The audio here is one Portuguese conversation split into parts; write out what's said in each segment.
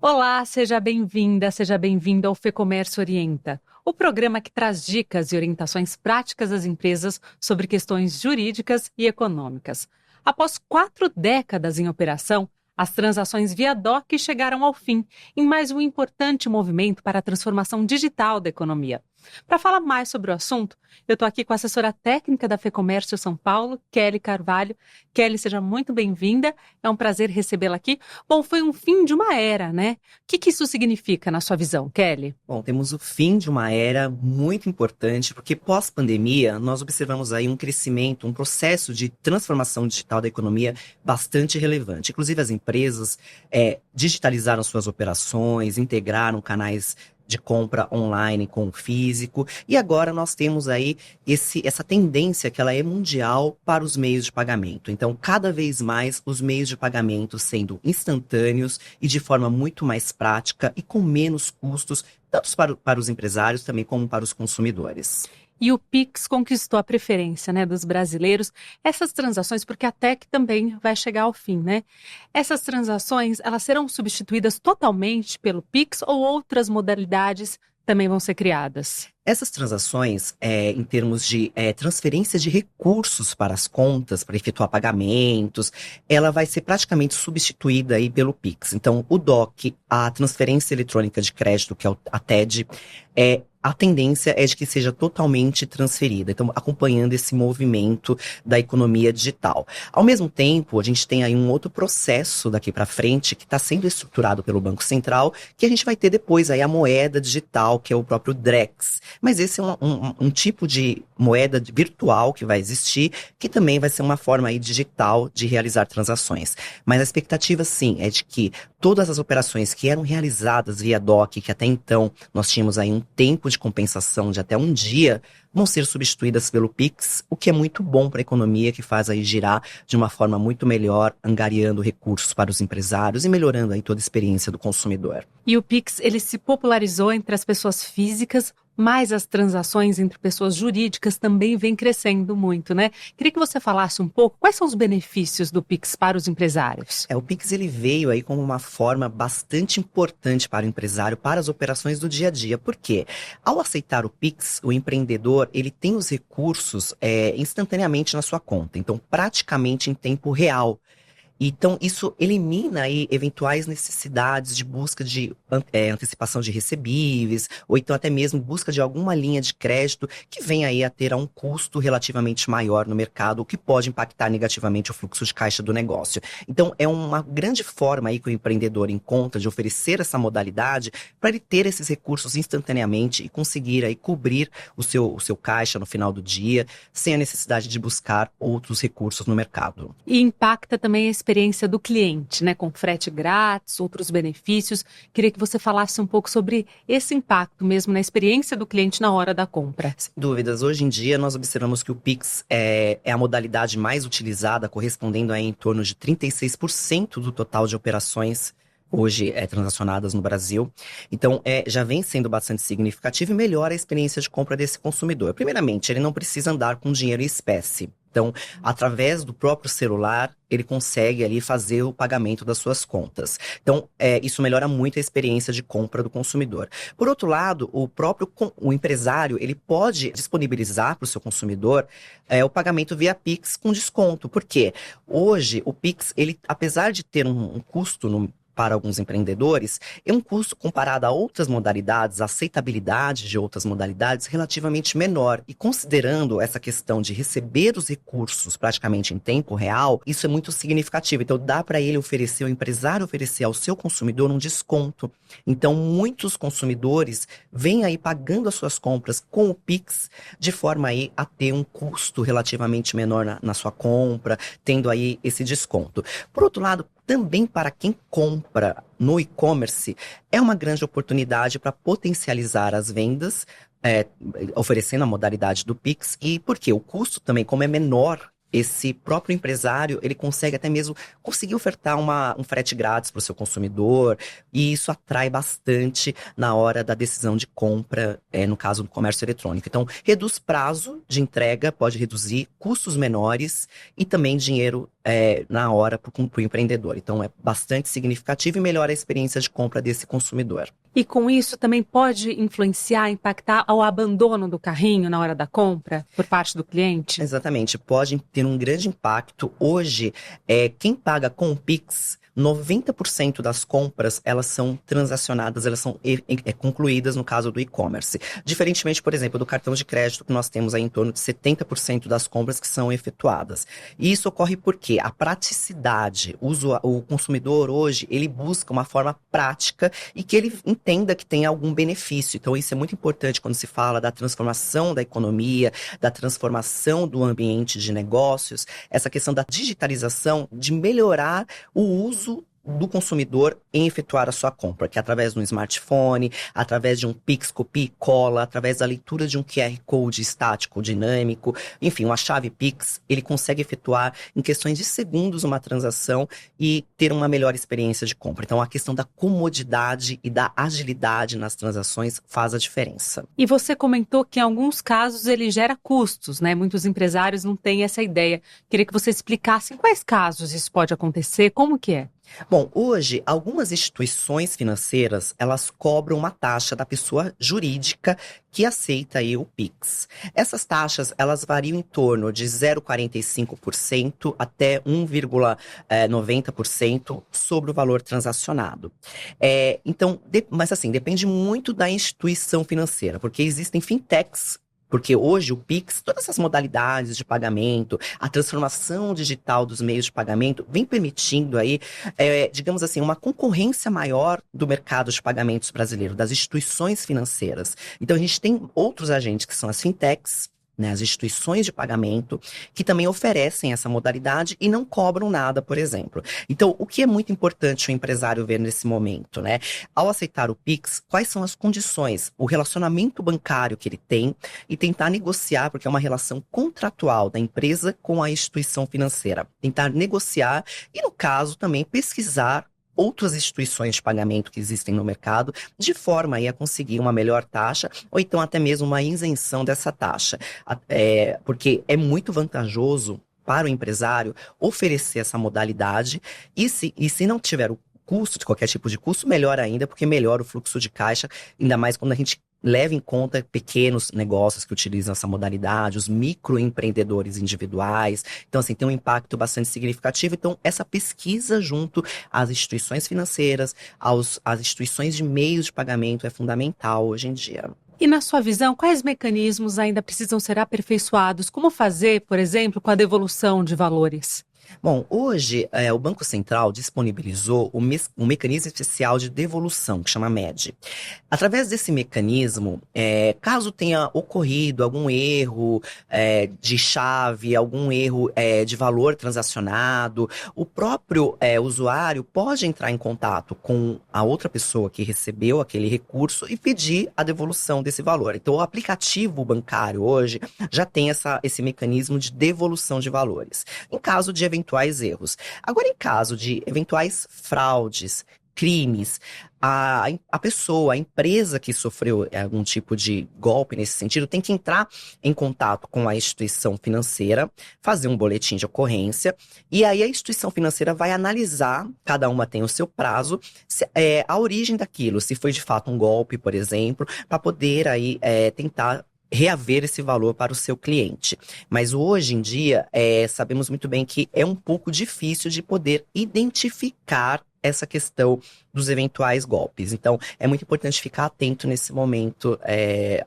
Olá, seja bem-vinda, seja bem-vindo ao FEComércio Orienta, o programa que traz dicas e orientações práticas às empresas sobre questões jurídicas e econômicas. Após 4 décadas em operação, as transações via DOC chegaram ao fim, em mais um importante movimento para a transformação digital da economia. Para falar mais sobre o assunto, eu estou aqui com a assessora técnica da FEComércio São Paulo, Kelly Carvalho. Kelly, seja muito bem-vinda, é um prazer recebê-la aqui. Bom, foi um fim de uma era, né? O que isso significa na sua visão, Kelly? Bom, temos o fim de uma era muito importante, porque pós-pandemia nós observamos aí um crescimento, um processo de transformação digital da economia bastante relevante. Inclusive as empresas digitalizaram suas operações, integraram canais de compra online com o físico, e agora nós temos aí essa tendência que ela é mundial para os meios de pagamento. Então, cada vez mais os meios de pagamento sendo instantâneos e de forma muito mais prática e com menos custos, tanto para os empresários também como para os consumidores. E o Pix conquistou a preferência, né, dos brasileiros. Essas transações, porque a TEC também vai chegar ao fim, né? Essas transações, elas serão substituídas totalmente pelo Pix ou outras modalidades também vão ser criadas? Essas transações, em termos de transferência de recursos para as contas, para efetuar pagamentos, ela vai ser praticamente substituída aí pelo Pix. Então, o DOC, a transferência eletrônica de crédito, que é a TED, a tendência é de que seja totalmente transferida, então acompanhando esse movimento da economia digital. Ao mesmo tempo, a gente tem aí um outro processo daqui para frente que está sendo estruturado pelo Banco Central, que a gente vai ter depois aí a moeda digital, que é o próprio Drex. Mas esse é um tipo de moeda virtual que vai existir, que também vai ser uma forma aí digital de realizar transações. Mas a expectativa, sim, é de que todas as operações que eram realizadas via DOC, que até então nós tínhamos aí um tempo de compensação de até um dia, vão ser substituídas pelo Pix, o que é muito bom para a economia, que faz aí girar de uma forma muito melhor, angariando recursos para os empresários e melhorando aí toda a experiência do consumidor. E o Pix, ele se popularizou entre as pessoas físicas, mas as transações entre pessoas jurídicas também vêm crescendo muito, né? Queria que você falasse um pouco quais são os benefícios do Pix para os empresários. O Pix ele veio aí como uma forma bastante importante para o empresário, para as operações do dia a dia. Por quê? Ao aceitar o Pix, o empreendedor ele tem os recursos instantaneamente na sua conta, então praticamente em tempo real. Então, isso elimina aí eventuais necessidades de busca de antecipação de recebíveis, ou então até mesmo busca de alguma linha de crédito que venha aí a ter um custo relativamente maior no mercado, o que pode impactar negativamente o fluxo de caixa do negócio. Então, é uma grande forma aí que o empreendedor encontra de oferecer essa modalidade para ele ter esses recursos instantaneamente e conseguir aí cobrir o seu caixa no final do dia, sem a necessidade de buscar outros recursos no mercado. E impacta também a experiência do cliente, né, com frete grátis, outros benefícios. Queria que você falasse um pouco sobre esse impacto mesmo na experiência do cliente na hora da compra. Sem dúvidas. Hoje em dia, nós observamos que o Pix é a modalidade mais utilizada, correspondendo a em torno de 36% do total de operações hoje transacionadas no Brasil. Então, já vem sendo bastante significativo e melhora a experiência de compra desse consumidor. Primeiramente, ele não precisa andar com dinheiro em espécie. Então, através do próprio celular, ele consegue ali fazer o pagamento das suas contas. Então, isso melhora muito a experiência de compra do consumidor. Por outro lado, o empresário, ele pode disponibilizar para o seu consumidor o pagamento via Pix com desconto. Por quê? Hoje, o Pix, ele, apesar de ter um custo para alguns empreendedores, é um custo comparado a outras modalidades, a aceitabilidade de outras modalidades relativamente menor. E considerando essa questão de receber os recursos praticamente em tempo real, isso é muito significativo. Então dá para ele oferecer, o empresário oferecer ao seu consumidor um desconto. Então muitos consumidores vêm aí pagando as suas compras com o Pix, de forma aí a ter um custo relativamente menor na sua compra, tendo aí esse desconto. Por outro lado, também para quem compra no e-commerce, é uma grande oportunidade para potencializar as vendas, oferecendo a modalidade do Pix. E por quê? O custo também, como é menor, esse próprio empresário, ele consegue até mesmo conseguir ofertar um frete grátis para o seu consumidor, e isso atrai bastante na hora da decisão de compra, no caso do comércio eletrônico. Então, reduz prazo de entrega, pode reduzir custos menores e também dinheiro na hora para o empreendedor. Então, é bastante significativo e melhora a experiência de compra desse consumidor. E com isso também pode influenciar, impactar ao abandono do carrinho na hora da compra por parte do cliente? Exatamente, pode ter um grande impacto. Hoje, quem paga com o Pix, 90% das compras, elas são transacionadas, elas são concluídas no caso do e-commerce. Diferentemente, por exemplo, do cartão de crédito, que nós temos aí em torno de 70% das compras que são efetuadas. E isso ocorre porque a praticidade, o consumidor hoje, ele busca uma forma prática e que ele entenda que tem algum benefício. Então, isso é muito importante quando se fala da transformação da economia, da transformação do ambiente de negócios, essa questão da digitalização, de melhorar o uso do consumidor em efetuar a sua compra, que é através de um smartphone, através de um Pix copia e cola, através da leitura de um QR Code estático, dinâmico, enfim, uma chave Pix, ele consegue efetuar em questões de segundos uma transação e ter uma melhor experiência de compra. Então, a questão da comodidade e da agilidade nas transações faz a diferença. E você comentou que em alguns casos ele gera custos, né? Muitos empresários não têm essa ideia. Queria que você explicasse em quais casos isso pode acontecer, como que é? Bom, hoje, algumas instituições financeiras, elas cobram uma taxa da pessoa jurídica que aceita aí o Pix. Essas taxas, elas variam em torno de 0,45% até 1,90% sobre o valor transacionado. Então, mas assim, depende muito da instituição financeira, porque existem fintechs. Porque hoje o Pix, todas essas modalidades de pagamento, a transformação digital dos meios de pagamento, vem permitindo aí, digamos assim, uma concorrência maior do mercado de pagamentos brasileiro, das instituições financeiras. Então a gente tem outros agentes que são as fintechs, né, as instituições de pagamento, que também oferecem essa modalidade e não cobram nada, por exemplo. Então, o que é muito importante o empresário ver nesse momento, né? Ao aceitar o Pix, quais são as condições, o relacionamento bancário que ele tem e tentar negociar, porque é uma relação contratual da empresa com a instituição financeira. Tentar negociar e, no caso, também pesquisar outras instituições de pagamento que existem no mercado, de forma aí a conseguir uma melhor taxa, ou então até mesmo uma isenção dessa taxa. Porque é muito vantajoso para o empresário oferecer essa modalidade, e se não tiver o custo, de qualquer tipo de custo, melhor ainda, porque melhora o fluxo de caixa, ainda mais quando a gente leva em conta pequenos negócios que utilizam essa modalidade, os microempreendedores individuais. Então, assim, tem um impacto bastante significativo. Então, essa pesquisa junto às instituições financeiras, às instituições de meios de pagamento é fundamental hoje em dia. E na sua visão, quais mecanismos ainda precisam ser aperfeiçoados? Como fazer, por exemplo, com a devolução de valores? Bom, hoje o Banco Central disponibilizou um mecanismo especial de devolução, que chama MED. Através desse mecanismo, caso tenha ocorrido algum erro de chave, algum erro de valor transacionado, o próprio usuário pode entrar em contato com a outra pessoa que recebeu aquele recurso e pedir a devolução desse valor. Então, o aplicativo bancário hoje já tem esse mecanismo de devolução de valores, em caso de eventuais erros. Agora, em caso de eventuais fraudes, crimes, a pessoa, a empresa que sofreu algum tipo de golpe nesse sentido, tem que entrar em contato com a instituição financeira, fazer um boletim de ocorrência, e aí a instituição financeira vai analisar, cada uma tem o seu prazo, a origem daquilo, se foi de fato um golpe, por exemplo, para poder aí tentar reaver esse valor para o seu cliente. Mas hoje em dia, sabemos muito bem que é um pouco difícil de poder identificar essa questão dos eventuais golpes. Então, é muito importante ficar atento nesse momento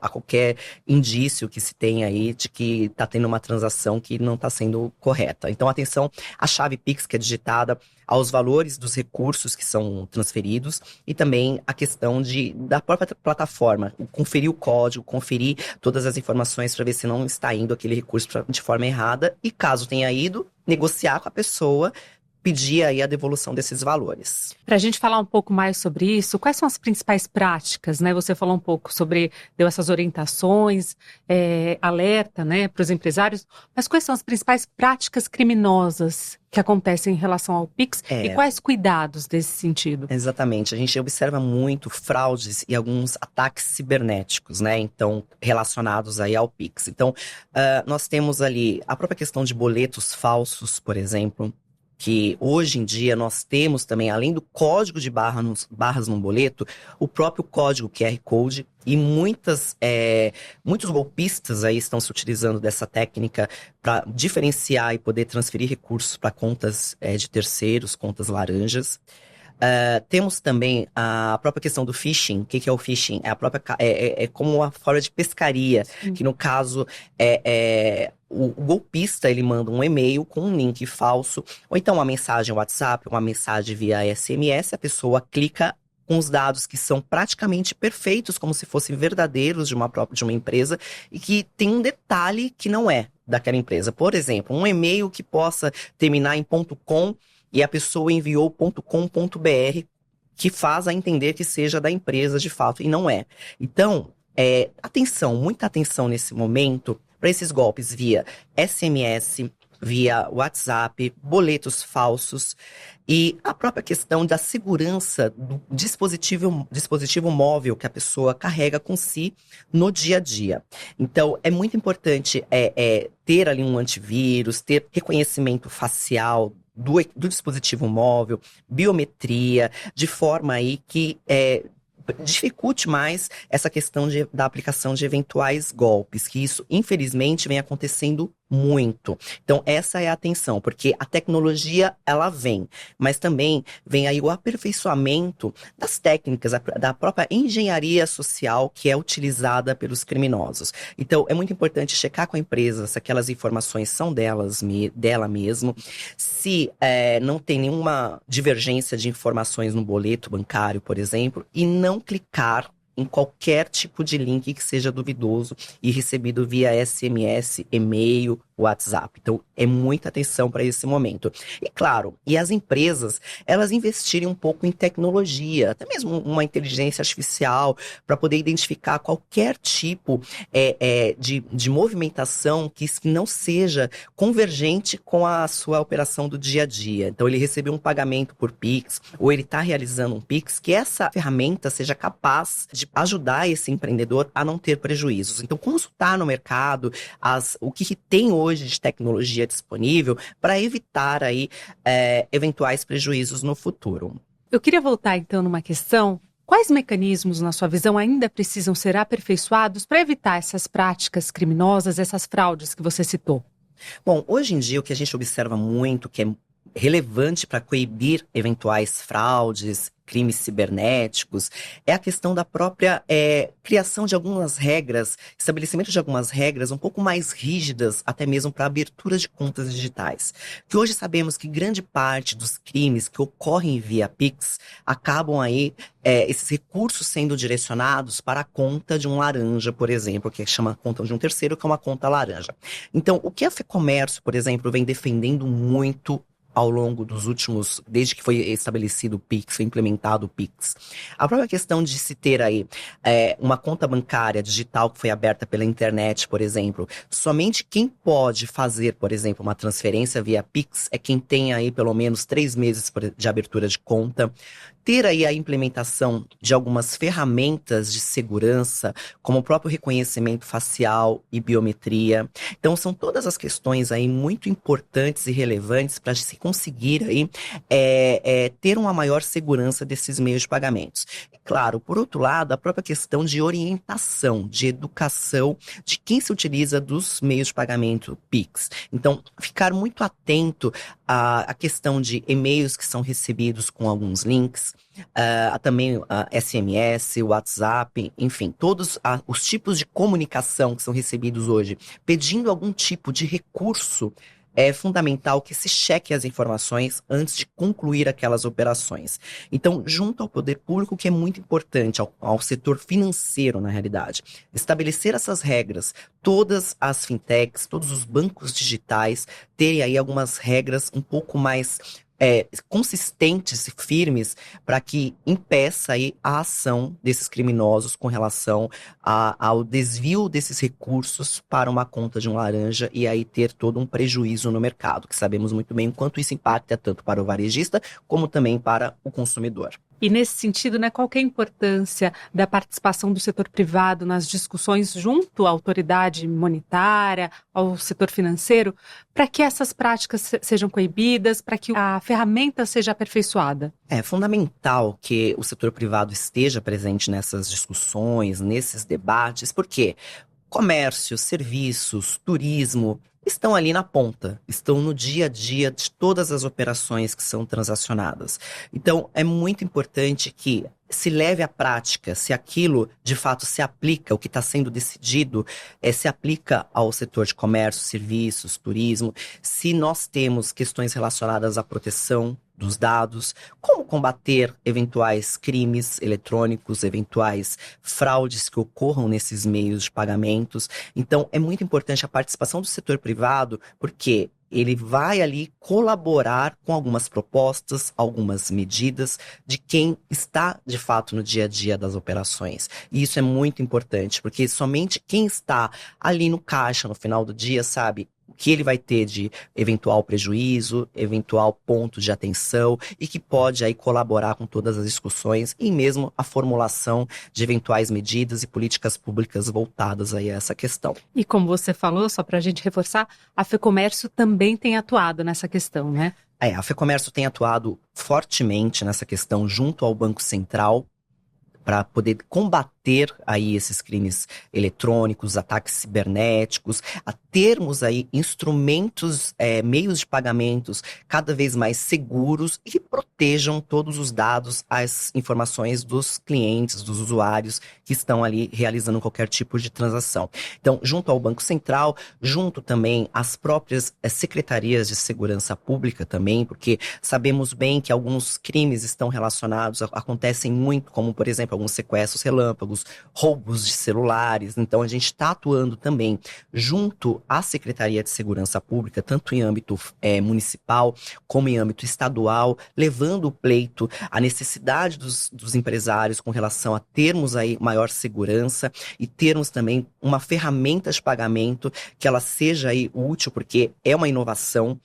a qualquer indício que se tem aí de que está tendo uma transação que não está sendo correta. Então, atenção à chave Pix que é digitada, aos valores dos recursos que são transferidos e também a questão da própria plataforma, conferir o código, conferir todas as informações para ver se não está indo aquele recurso de forma errada e, caso tenha ido, negociar com a pessoa, pedir aí a devolução desses valores. Para a gente falar um pouco mais sobre isso, quais são as principais práticas, né? Você falou um pouco deu essas orientações, alerta, né, para os empresários, mas quais são as principais práticas criminosas que acontecem em relação ao Pix e quais cuidados desse sentido? Exatamente, a gente observa muito fraudes e alguns ataques cibernéticos, né, então relacionados aí ao Pix. Então, nós temos ali a própria questão de boletos falsos, por exemplo. que hoje em dia nós temos também, além do código de barras no boleto, o próprio código QR Code, e muitos golpistas aí estão se utilizando dessa técnica para diferenciar e poder transferir recursos para contas de terceiros, contas laranjas. Temos também a própria questão do phishing. O que é o phishing? É como uma forma de pescaria, que no caso o golpista, ele manda um e-mail com um link falso, ou então uma mensagem WhatsApp, uma mensagem via SMS, a pessoa clica com os dados que são praticamente perfeitos, como se fossem verdadeiros de uma empresa, e que tem um detalhe que não é daquela empresa. Por exemplo, um e-mail que possa terminar em .com e a pessoa enviou .com.br, que faz a entender que seja da empresa de fato, e não é. Então, atenção, muita atenção nesse momento para esses golpes via SMS, via WhatsApp, boletos falsos e a própria questão da segurança do dispositivo móvel que a pessoa carrega com si no dia a dia. Então, é muito importante ter ali um antivírus, ter reconhecimento facial do dispositivo móvel, biometria, de forma aí que dificulte mais essa questão da aplicação de eventuais golpes, que isso, infelizmente, vem acontecendo muito. Então, essa é a atenção, porque a tecnologia, ela vem, mas também vem aí o aperfeiçoamento das técnicas, da própria engenharia social que é utilizada pelos criminosos. Então, é muito importante checar com a empresa se aquelas informações são dela mesmo, se não tem nenhuma divergência de informações no boleto bancário, por exemplo, e não clicar em qualquer tipo de link que seja duvidoso e recebido via SMS, e-mail, WhatsApp. Então, é muita atenção para esse momento. E claro, e as empresas, elas investirem um pouco em tecnologia, até mesmo uma inteligência artificial, para poder identificar qualquer tipo de movimentação que não seja convergente com a sua operação do dia a dia. Então, ele recebeu um pagamento por Pix, ou ele está realizando um Pix, que essa ferramenta seja capaz de ajudar esse empreendedor a não ter prejuízos. Então, consultar no mercado o que tem hoje de tecnologia disponível para evitar aí eventuais prejuízos no futuro. Eu queria voltar então numa questão. Quais mecanismos, na sua visão, ainda precisam ser aperfeiçoados para evitar essas práticas criminosas, essas fraudes que você citou? Bom, hoje em dia o que a gente observa muito, que é relevante para coibir eventuais fraudes, crimes cibernéticos, é a questão da própria criação de algumas regras, estabelecimento de algumas regras um pouco mais rígidas, até mesmo para abertura de contas digitais. Que hoje sabemos que grande parte dos crimes que ocorrem via Pix acabam aí, esses recursos sendo direcionados para a conta de um laranja, por exemplo, que chama conta de um terceiro, que é uma conta laranja. Então, o que a FEComércio, por exemplo, vem defendendo muito ao longo dos últimos, desde que foi estabelecido o Pix, foi implementado o Pix. A própria questão de se ter aí uma conta bancária digital que foi aberta pela internet, por exemplo, somente quem pode fazer, por exemplo, uma transferência via Pix é quem tem aí pelo menos 3 meses de abertura de conta. Ter aí a implementação de algumas ferramentas de segurança, como o próprio reconhecimento facial e biometria. Então, são todas as questões aí muito importantes e relevantes para se conseguir aí ter uma maior segurança desses meios de pagamentos. E claro, por outro lado, a própria questão de orientação, de educação de quem se utiliza dos meios de pagamento Pix. Então, ficar muito atento à questão de e-mails que são recebidos com alguns links, também SMS, WhatsApp, enfim, todos os tipos de comunicação que são recebidos hoje, pedindo algum tipo de recurso. É fundamental que se cheque as informações antes de concluir aquelas operações. Então, junto ao poder público, que é muito importante, ao setor financeiro, na realidade, estabelecer essas regras, todas as fintechs, todos os bancos digitais, terem aí algumas regras um pouco mais consistentes e firmes para que impeça aí a ação desses criminosos com relação ao desvio desses recursos para uma conta de um laranja e aí ter todo um prejuízo no mercado, que sabemos muito bem o quanto isso impacta tanto para o varejista como também para o consumidor. E nesse sentido, né, qual que é a importância da participação do setor privado nas discussões junto à autoridade monetária, ao setor financeiro, para que essas práticas sejam coibidas, para que a ferramenta seja aperfeiçoada? É fundamental que o setor privado esteja presente nessas discussões, nesses debates, porque comércio, serviços, turismo estão ali na ponta, estão no dia a dia de todas as operações que são transacionadas. Então, é muito importante que se leve à prática, se aquilo de fato se aplica, o que está sendo decidido, se aplica ao setor de comércio, serviços, turismo, se nós temos questões relacionadas à proteção dos dados, como combater eventuais crimes eletrônicos, eventuais fraudes que ocorram nesses meios de pagamentos. Então, é muito importante a participação do setor privado, porque ele vai ali colaborar com algumas propostas, algumas medidas de quem está, de fato, no dia a dia das operações. E isso é muito importante, porque somente quem está ali no caixa no final do dia sabe o que ele vai ter de eventual prejuízo, eventual ponto de atenção e que pode aí colaborar com todas as discussões e mesmo a formulação de eventuais medidas e políticas públicas voltadas aí a essa questão. E como você falou, só para a gente reforçar, a FEComércio também tem atuado nessa questão, né? A FEComércio tem atuado fortemente nessa questão junto ao Banco Central para poder combater aí esses crimes eletrônicos, ataques cibernéticos, a termos aí instrumentos, meios de pagamentos cada vez mais seguros e que protejam todos os dados, as informações dos clientes, dos usuários que estão ali realizando qualquer tipo de transação. Então, junto ao Banco Central, junto também às próprias secretarias de segurança pública também, porque sabemos bem que alguns crimes estão relacionados, acontecem muito, como por exemplo, alguns sequestros relâmpagos, roubos de celulares. Então, a gente está atuando também junto à Secretaria de Segurança Pública, tanto em âmbito municipal como em âmbito estadual, levando o pleito, a necessidade dos empresários com relação a termos aí maior segurança e termos também uma ferramenta de pagamento que ela seja aí útil, porque é uma inovação.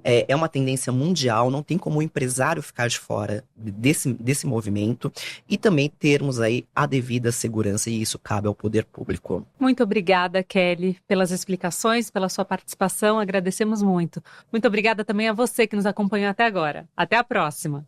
É uma tendência mundial, não tem como o empresário ficar de fora desse movimento e também termos aí a devida segurança e isso cabe ao poder público. Muito obrigada, Kelly, pelas explicações, pela sua participação, agradecemos muito. Muito obrigada também a você que nos acompanhou até agora. Até a próxima!